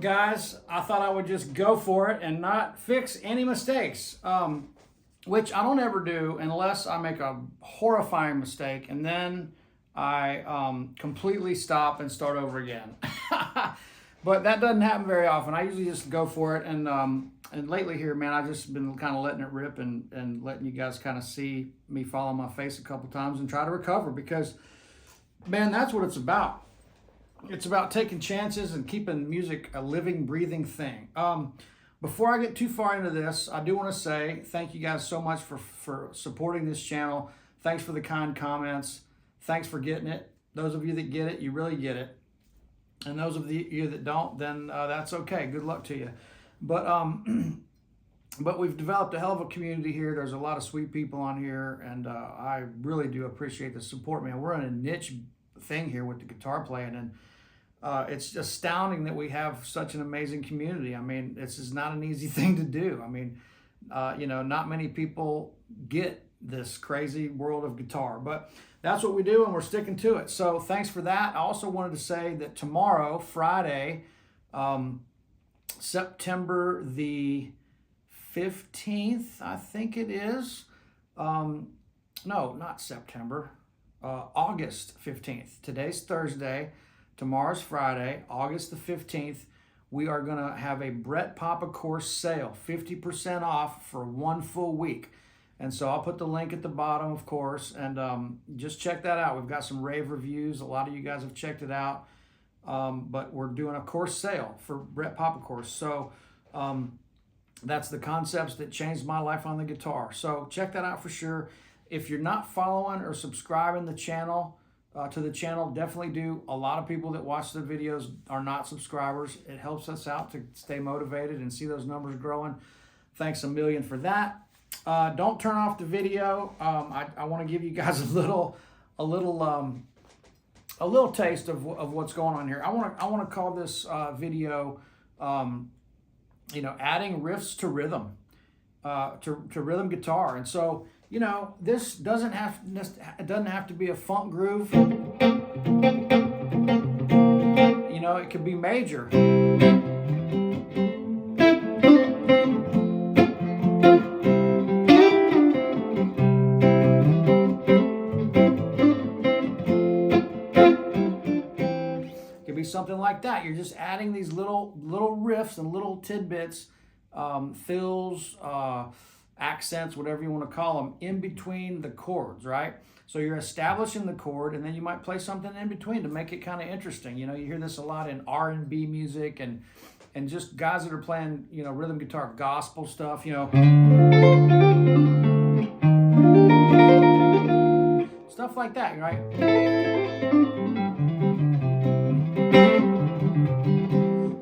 Guys, I thought I would just go for it and not fix any mistakes, which I don't ever do unless I make a horrifying mistake and then I completely stop and start over again. But that doesn't happen very often. I usually just go for it, and lately here, man, I've just been kind of letting it rip and letting you guys kind of see me fall on my face a couple times and try to recover, because, man, that's what it's about. It's about taking chances and keeping music a living, breathing thing. Before I get too far into this, I do want to say thank you guys so much for supporting this channel. Thanks for the kind comments. Thanks for getting it. Those of you that get it, you really get it. And those of you that don't, then that's okay. Good luck to you. But we've developed a hell of a community here. There's a lot of sweet people on here, and I really do appreciate the support, man. We're in a niche thing here with the guitar playing, and it's astounding that we have such an amazing community. I mean, this is not an easy thing to do. I mean, you know, not many people get this crazy world of guitar, but that's what we do, and we're sticking to it. So thanks for that. I also wanted to say that tomorrow, Friday, September the 15th, I think it is. No, not September. August 15th. Today's Thursday. Tomorrow's Friday, August the 15th. We are going to have a Brett Papa course sale, 50% off for 1 full week. And so I'll put the link at the bottom, of course, and just check that out. We've got some rave reviews. A lot of you guys have checked it out. But we're doing a course sale for Brett Papa course. So that's the concepts that changed my life on the guitar. So check that out for sure. If you're not following or subscribing to the channel, definitely do. A lot of people that watch the videos are not subscribers. It helps us out to stay motivated and see those numbers growing. Thanks a million for that. Don't turn off the video. I want to give you guys a little taste of what's going on here. I want to call this video, you know, adding riffs to rhythm, to rhythm guitar. And so, you know, this doesn't have to be a funk groove. You know, it could be major. something like that. You're just adding these little riffs and little tidbits, fills, accents, whatever you want to call them, in between the chords, right? So you're establishing the chord, and then you might play something in between to make it kind of interesting. You know, you hear this a lot in R&B music and just guys that are playing, you know, rhythm guitar, gospel stuff, you know. Stuff like that, right?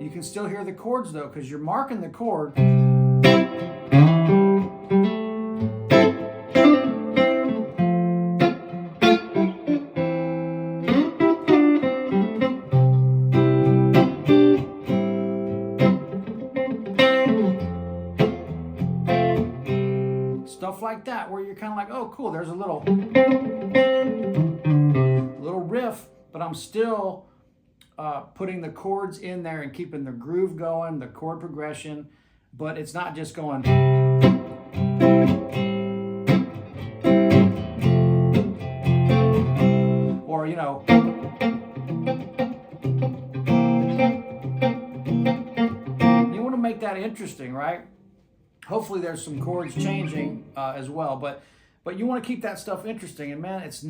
You can still hear the chords though, because you're marking the chord. Stuff like that, where you're kind of like, oh, cool, there's a little riff, but I'm still putting the chords in there and keeping the groove going, the chord progression, but it's not just going. Or, you know. You want to make that interesting, right? Hopefully there's some chords changing as well, but you want to keep that stuff interesting. And man, it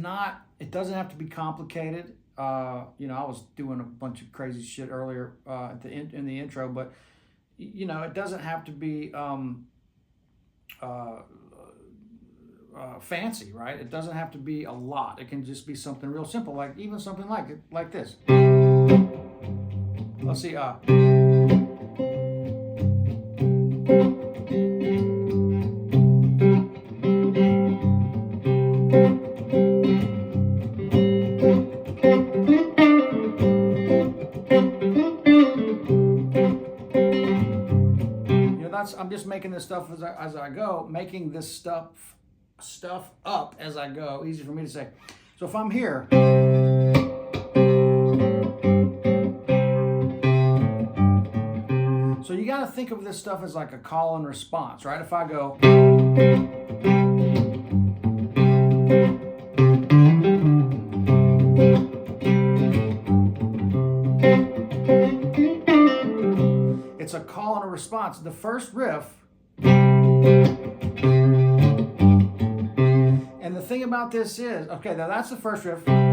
doesn't have to be complicated. You know, I was doing a bunch of crazy shit earlier in the intro, but you know, it doesn't have to be fancy, right? It doesn't have to be a lot. It can just be something real simple, like even something like this. Let's see. I'm just making this stuff as I go, making this stuff up as I go. Easy for me to say. So if I'm here, so you got to think of this stuff as like a call and response, right? If I go, it's a call and a response. The first riff, and the thing about this is, okay, now that's the first riff. Then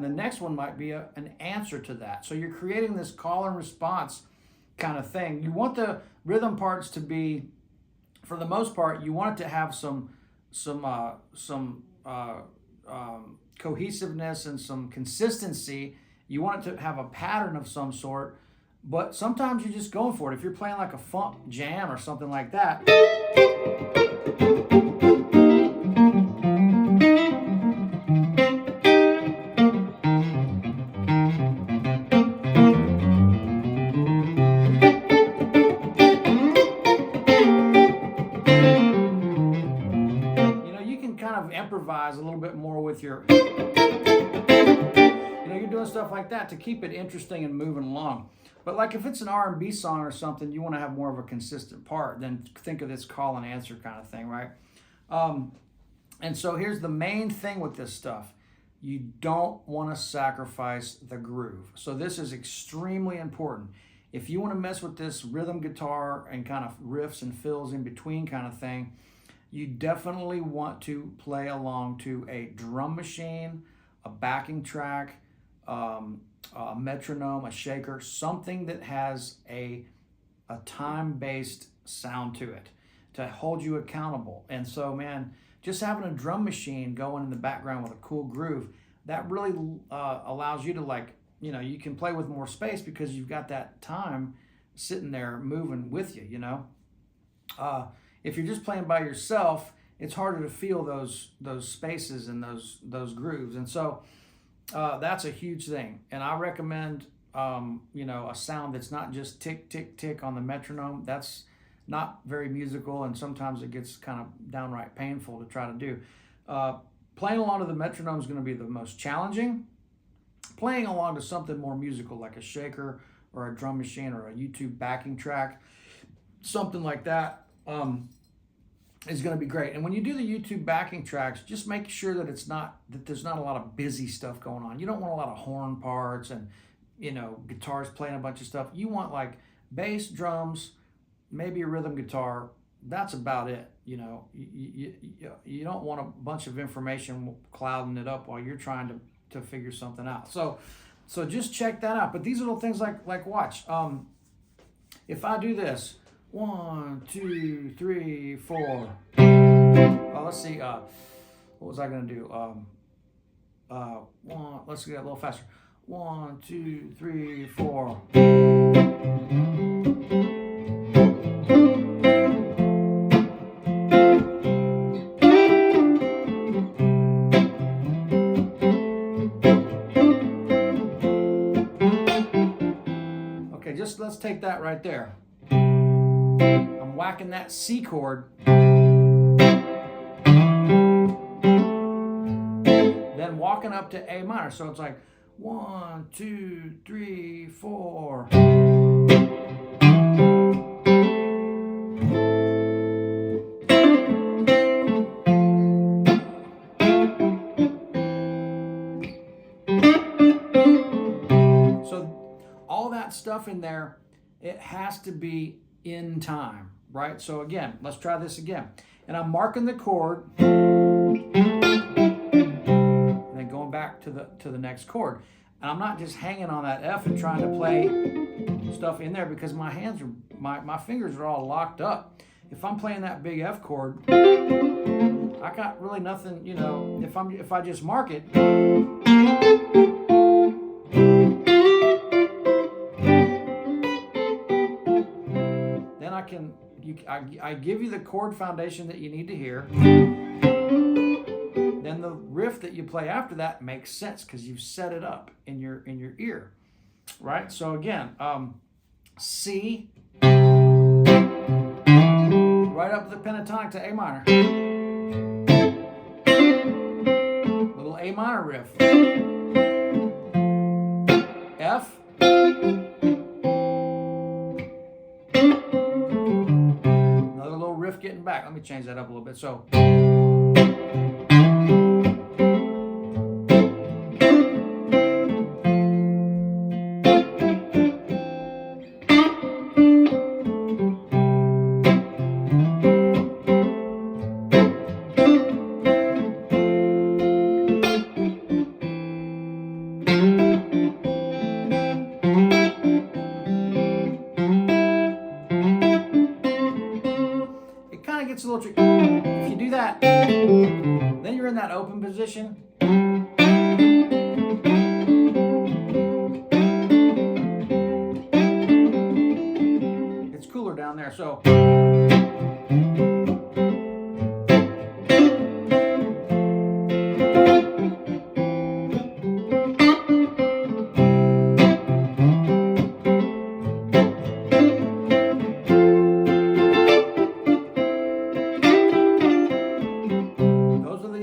the next one might be an answer to that. So you're creating this call and response kind of thing. You want the rhythm parts to be, for the most part, you want it to have some cohesiveness and some consistency. You want it to have a pattern of some sort, but sometimes you're just going for it. If you're playing like a funk jam or something like that, improvise a little bit more with your, you're doing stuff like that to keep it interesting and moving along. But like if it's an R&B song or something, you want to have more of a consistent part. Then think of this call and answer kind of thing, right? And so here's the main thing with this stuff. You don't want to sacrifice the groove. So this is extremely important. If you want to mess with this rhythm guitar and kind of riffs and fills in between kind of thing, you definitely want to play along to a drum machine, a backing track, a metronome, a shaker, something that has a time-based sound to it to hold you accountable. And so, man, just having a drum machine going in the background with a cool groove, that really allows you to you can play with more space because you've got that time sitting there moving with you, If you're just playing by yourself, it's harder to feel those spaces and those grooves. And so that's a huge thing. And I recommend, a sound that's not just tick, tick, tick on the metronome. That's not very musical, and sometimes it gets kind of downright painful to try to do. Playing along to the metronome is going to be the most challenging. Playing along to something more musical like a shaker or a drum machine or a YouTube backing track, something like that, is going to be great. And when you do the YouTube backing tracks, just make sure that there's not a lot of busy stuff going on. You don't want a lot of horn parts and, you know, guitars playing a bunch of stuff. You want like bass, drums, maybe a rhythm guitar. That's about it. You know, you don't want a bunch of information clouding it up while you're trying to figure something out. So just check that out. But these little things like watch. If I do this, 1, 2, 3, 4. Oh, let's see. What was I gonna do? Let's get a little faster. 1, 2, 3, 4. Okay, just let's take that right there. I'm whacking that C chord, then walking up to A minor. So it's like 1, 2, 3, 4. So all that stuff in there, it has to be in time, right? So again, let's try this again. And I'm marking the chord, and then going back to the next chord. And I'm not just hanging on that F and trying to play stuff in there, because my hands are, my fingers are all locked up. If I'm playing that big F chord, I got really nothing, you know, if I just mark it, I give you the chord foundation that you need to hear. Then the riff that you play after that makes sense because you've set it up in your ear, right? So again, C, right up the pentatonic to A minor, little A minor riff, F. Getting back. Let me change that up a little bit. So it's a little tricky. If you do that, then you're in that open position. It's cooler down there, so.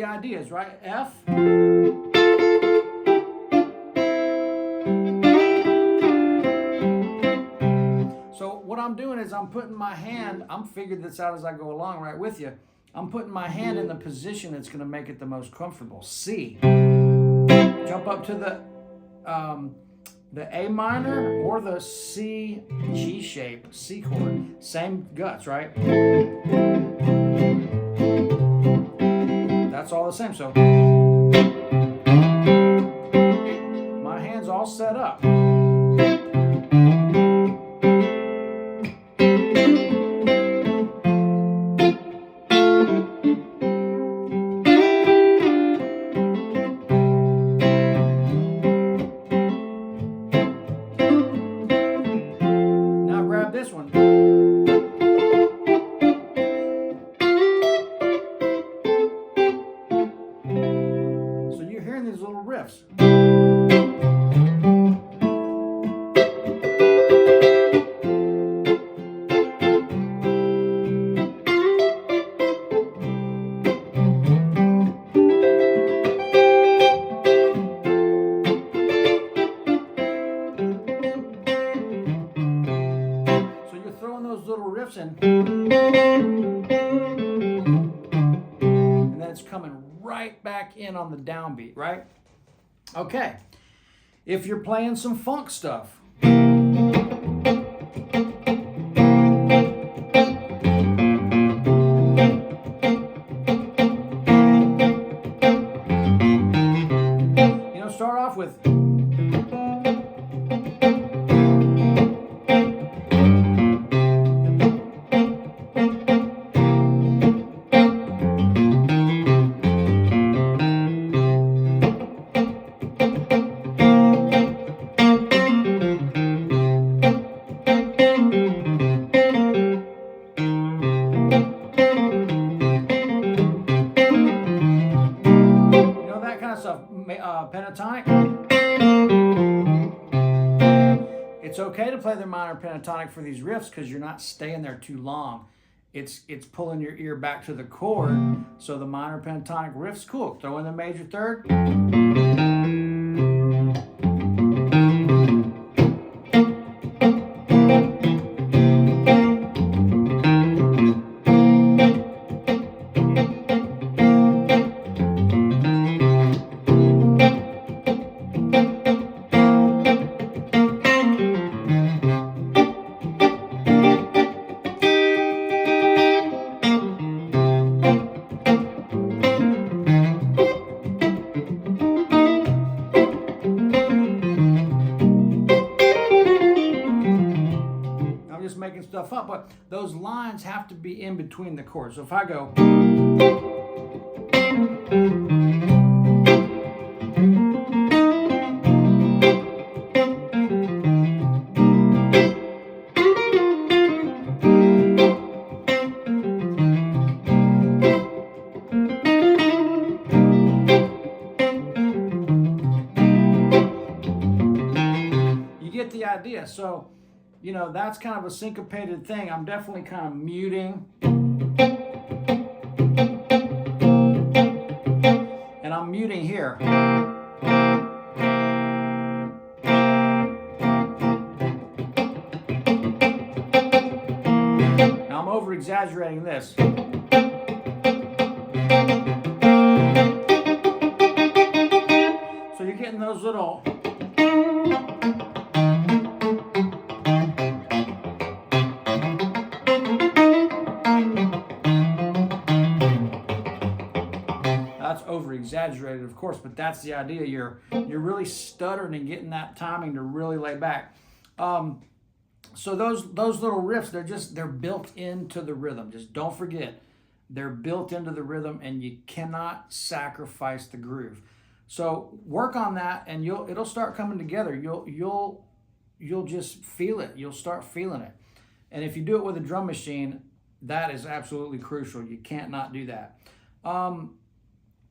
Ideas, right? F. So what I'm doing is I'm putting my hand, I'm figuring this out as I go along right with you. I'm putting my hand in the position that's going to make it the most comfortable. C. Jump up to the A minor or the C G shape, C chord. Same guts, right? That's all the same. So my hand's all set up. Now grab this one. These little riffs. So you're throwing those little riffs in. playing on the downbeat, right? Okay, if you're playing some funk stuff, start off with that kind of stuff, pentatonic. It's okay to play the minor pentatonic for these riffs because you're not staying there too long. It's pulling your ear back to the chord, so the minor pentatonic riff's cool. Throw in the major third. Making stuff up, but those lines have to be in between the chords. So if I go, you get the idea. So that's kind of a syncopated thing. I'm definitely kind of muting. And I'm muting here. Now I'm over exaggerating this. So you're getting those little over exaggerated, of course, but that's the idea. You're really stuttering and getting that timing to really lay back. So those little riffs, they're built into the rhythm. Just don't forget, they're built into the rhythm, and you cannot sacrifice the groove. So work on that, and it'll start coming together. You'll just feel it. You'll start feeling it. And if you do it with a drum machine, that is absolutely crucial. You can't not do that.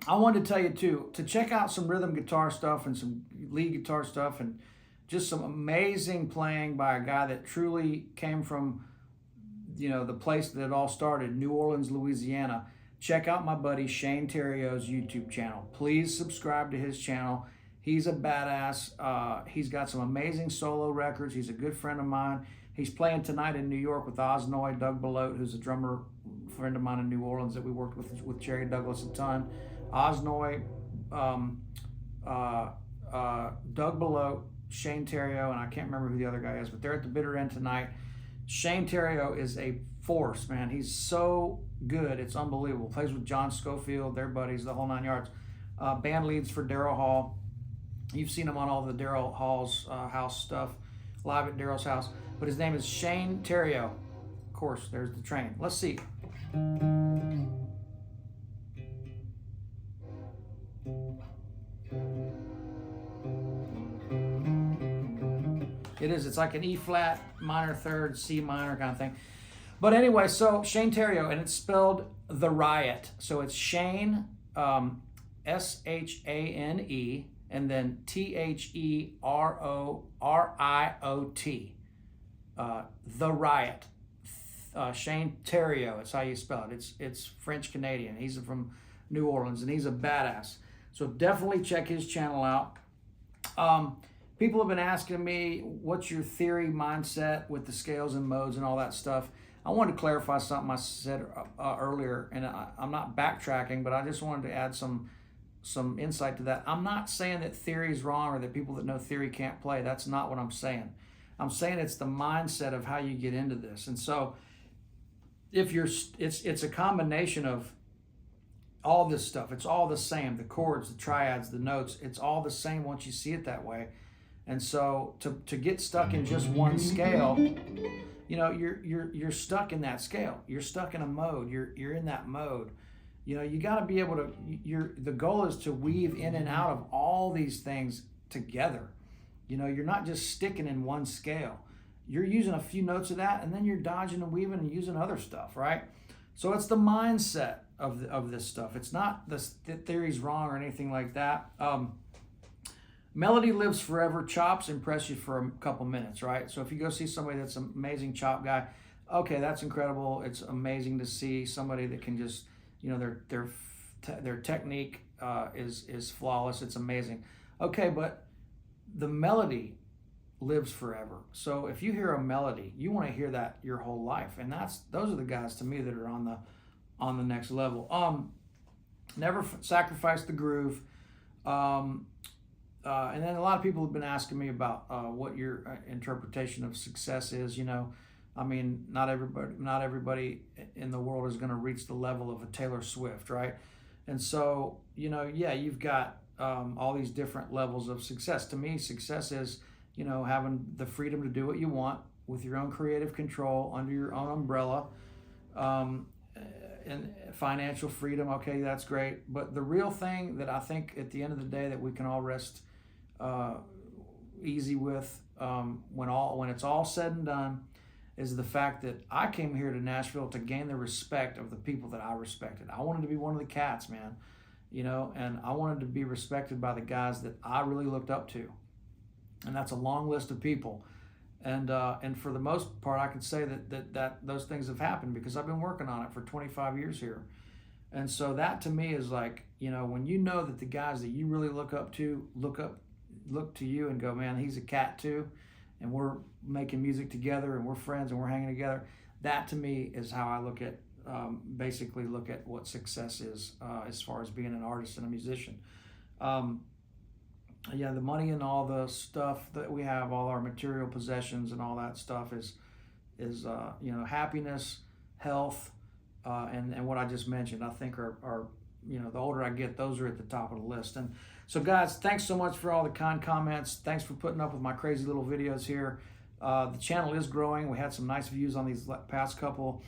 I wanted to tell you too, to check out some rhythm guitar stuff and some lead guitar stuff and just some amazing playing by a guy that truly came from, the place that it all started, New Orleans, Louisiana. Check out my buddy Shane Terrio's YouTube channel. Please subscribe to his channel. He's a badass. He's got some amazing solo records. He's a good friend of mine. He's playing tonight in New York with Osnoy, Doug Belote, who's a drummer friend of mine in New Orleans that we worked with Jerry Douglas a ton. Osnoy, Doug Belote, Shane Terrio, and I can't remember who the other guy is, but they're at the bitter end tonight. Shane Terrio is a force, man. He's so good. It's unbelievable. Plays with John Schofield, their buddies, the whole 9 yards. Band leads for Daryl Hall. You've seen him on all the Daryl Hall's house stuff, live at Daryl's house. But his name is Shane Terrio. Of course, there's the train. Let's see. It's like an E flat, minor third, C minor kind of thing. But anyway, so Shane Terrio, and it's spelled The Riot. So it's Shane, S-H-A-N-E, and then T-H-E-R-O-R-I-O-T. The Riot. Shane Terrio, it's how you spell it. It's French Canadian. He's from New Orleans, and he's a badass. So definitely check his channel out. People have been asking me, what's your theory mindset with the scales and modes and all that stuff? I wanted to clarify something I said earlier, and I'm not backtracking, but I just wanted to add some some insight to that. I'm not saying that theory is wrong or that people that know theory can't play. That's not what I'm saying. I'm saying it's the mindset of how you get into this. And so if you're, it's a combination of all this stuff. It's all the same. The chords, the triads, the notes, it's all the same once you see it that way. And so to get stuck in just one scale, you know, you're stuck in that scale. You're stuck in a mode. You're in that mode. You know, you got to be able to, the goal is to weave in and out of all these things together. You know, you're not just sticking in one scale. You're using a few notes of that, and then you're dodging and weaving and using other stuff, right? So it's the mindset of this stuff. It's not the theory's wrong or anything like that. Melody lives forever. Chops impress you for a couple minutes, right? So if you go see somebody that's an amazing chop guy, okay, that's incredible. It's amazing to see somebody that can just, you know, their technique is flawless. It's amazing. Okay, but the melody lives forever. So if you hear a melody, you want to hear that your whole life, and those are the guys to me that are on the next level. Never sacrifice the groove. And then a lot of people have been asking me about what your interpretation of success is. You know, I mean, not everybody in the world is going to reach the level of a Taylor Swift, right? And so, you know, yeah, you've got all these different levels of success. To me, success is, you know, having the freedom to do what you want with your own creative control under your own umbrella, and financial freedom. Okay, that's great. But the real thing that I think at the end of the day that we can all rest easy with when it's all said and done is the fact that I came here to Nashville to gain the respect of the people that I respected. I wanted to be one of the cats, man, you know, and I wanted to be respected by the guys that I really looked up to. And that's a long list of people. And for the most part, I can say that those things have happened because I've been working on it for 25 years here. And so that to me is like, you know, when you know that the guys that you really look to you and go, man, he's a cat too, and we're making music together and we're friends and we're hanging together. That to me is how I basically look at what success is as far as being an artist and a musician. Yeah, the money and all the stuff that we have, all our material possessions and all that stuff is you know, happiness, health, and what I just mentioned, I think are, you know, the older I get, those are at the top of the list. And so guys, thanks so much for all the kind comments. Thanks for putting up with my crazy little videos here. The channel is growing. We had some nice views on these past couple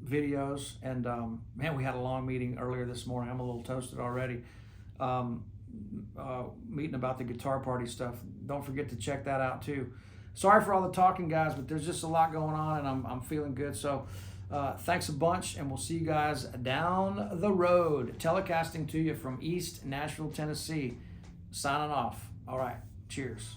videos, and man, we had a long meeting earlier this morning. I'm a little toasted already. Meeting about the guitar party stuff. Don't forget to check that out too. Sorry for all the talking, guys, but there's just a lot going on, and I'm feeling good. So thanks a bunch, and we'll see you guys down the road. Telecasting to you from East Nashville, Tennessee. Signing off. All right. Cheers.